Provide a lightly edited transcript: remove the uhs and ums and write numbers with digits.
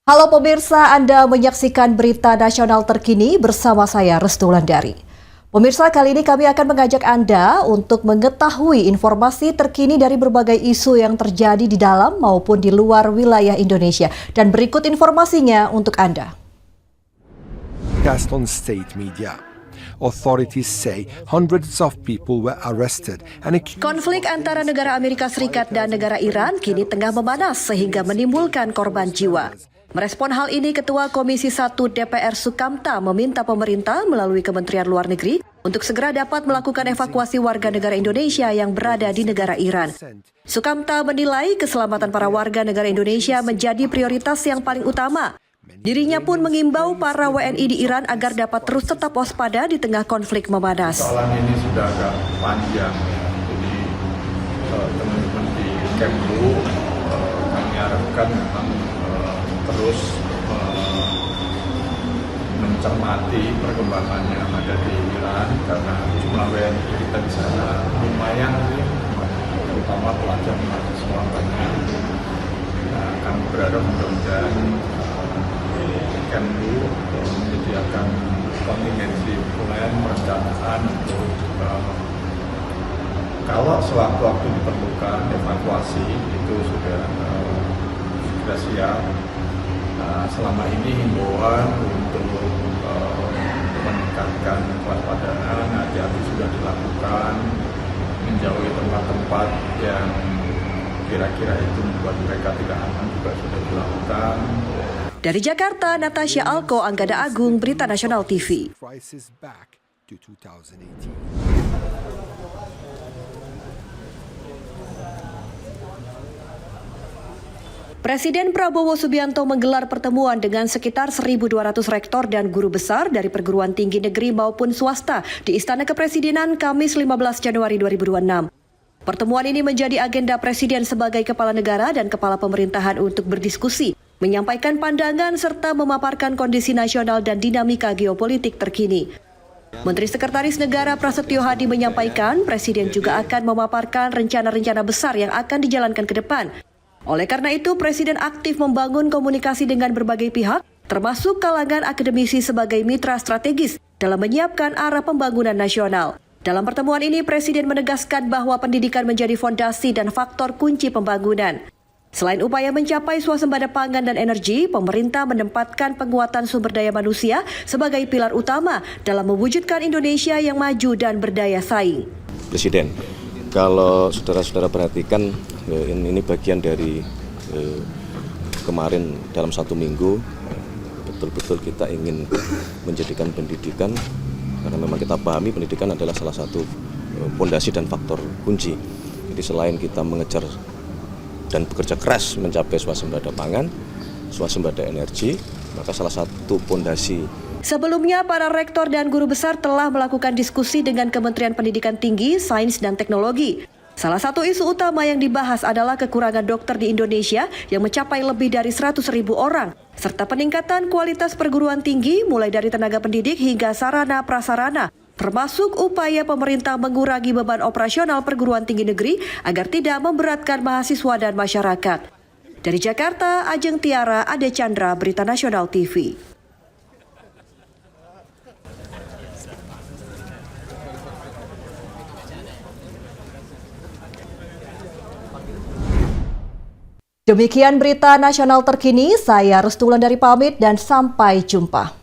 Halo pemirsa, Anda menyaksikan berita nasional terkini bersama saya Restu Wulandari. Pemirsa, kali ini kami akan mengajak Anda untuk mengetahui informasi terkini dari berbagai isu yang terjadi di dalam maupun di luar wilayah Indonesia. Dan berikut informasinya untuk Anda. On state media. Authorities say hundreds of people were arrested and Konflik antara negara Amerika Serikat dan negara Iran kini tengah memanas sehingga menimbulkan korban jiwa. Merespon hal ini, Ketua Komisi 1 DPR Sukamta meminta pemerintah melalui Kementerian Luar Negeri untuk segera dapat melakukan evakuasi warga negara Indonesia yang berada di negara Iran. Sukamta menilai keselamatan para warga negara Indonesia menjadi prioritas yang paling utama. Dirinya pun mengimbau para WNI di Iran agar dapat terus tetap waspada di tengah konflik memanas. Soalan ini sudah agak panjang, ya. Jadi teman-teman di Kemlu kami harapkan memang terus mencermati perkembangan yang ada di Iran karena jumlah WNI kita di sana lumayan, terutama pelajar mahasiswa banyak. Nah, kami berharap mudah-mudahan Kemlu menyediakan kontingensi plan perencanaan untuk kalau sewaktu-waktu diperlukan evakuasi itu sudah siap. Selama ini himbauan untuk meningkatkan kewaspadaan, hati-hati sudah dilakukan, menjauhi tempat-tempat yang kira-kira itu membuat mereka tidak aman juga sudah dilakukan. Dari Jakarta, Natasha Alko, Anggada Agung, Berita Nasional TV. Presiden Prabowo Subianto menggelar pertemuan dengan sekitar 1.200 rektor dan guru besar dari perguruan tinggi negeri maupun swasta di Istana Kepresidenan Kamis 15 Januari 2026. Pertemuan ini menjadi agenda Presiden sebagai kepala negara dan kepala pemerintahan untuk berdiskusi, menyampaikan pandangan serta memaparkan kondisi nasional dan dinamika geopolitik terkini. Menteri Sekretaris Negara Prasetyo Hadi menyampaikan Presiden juga akan memaparkan rencana-rencana besar yang akan dijalankan ke depan. Oleh karena itu, Presiden aktif membangun komunikasi dengan berbagai pihak, termasuk kalangan akademisi sebagai mitra strategis dalam menyiapkan arah pembangunan nasional. Dalam pertemuan ini, Presiden menegaskan bahwa pendidikan menjadi fondasi dan faktor kunci pembangunan. Selain upaya mencapai swasembada pangan dan energi, pemerintah menempatkan penguatan sumber daya manusia sebagai pilar utama dalam mewujudkan Indonesia yang maju dan berdaya saing. Presiden, kalau saudara-saudara perhatikan, ini bagian dari kemarin dalam 1 minggu, betul-betul kita ingin menjadikan pendidikan, karena memang kita pahami pendidikan adalah salah satu fondasi dan faktor kunci. Jadi selain kita mengejar dan bekerja keras mencapai swasembada pangan, swasembada energi, maka salah satu fondasi. Sebelumnya, para rektor dan guru besar telah melakukan diskusi dengan Kementerian Pendidikan Tinggi, Sains dan Teknologi. Salah satu isu utama yang dibahas adalah kekurangan dokter di Indonesia yang mencapai lebih dari 100.000 orang, serta peningkatan kualitas perguruan tinggi mulai dari tenaga pendidik hingga sarana prasarana, termasuk upaya pemerintah mengurangi beban operasional perguruan tinggi negeri agar tidak memberatkan mahasiswa dan masyarakat. Dari Jakarta, Ajeng Tiara, Ade Chandra, Berita Nasional TV. Demikian berita nasional terkini, saya Restu Wulandari pamit dan sampai jumpa.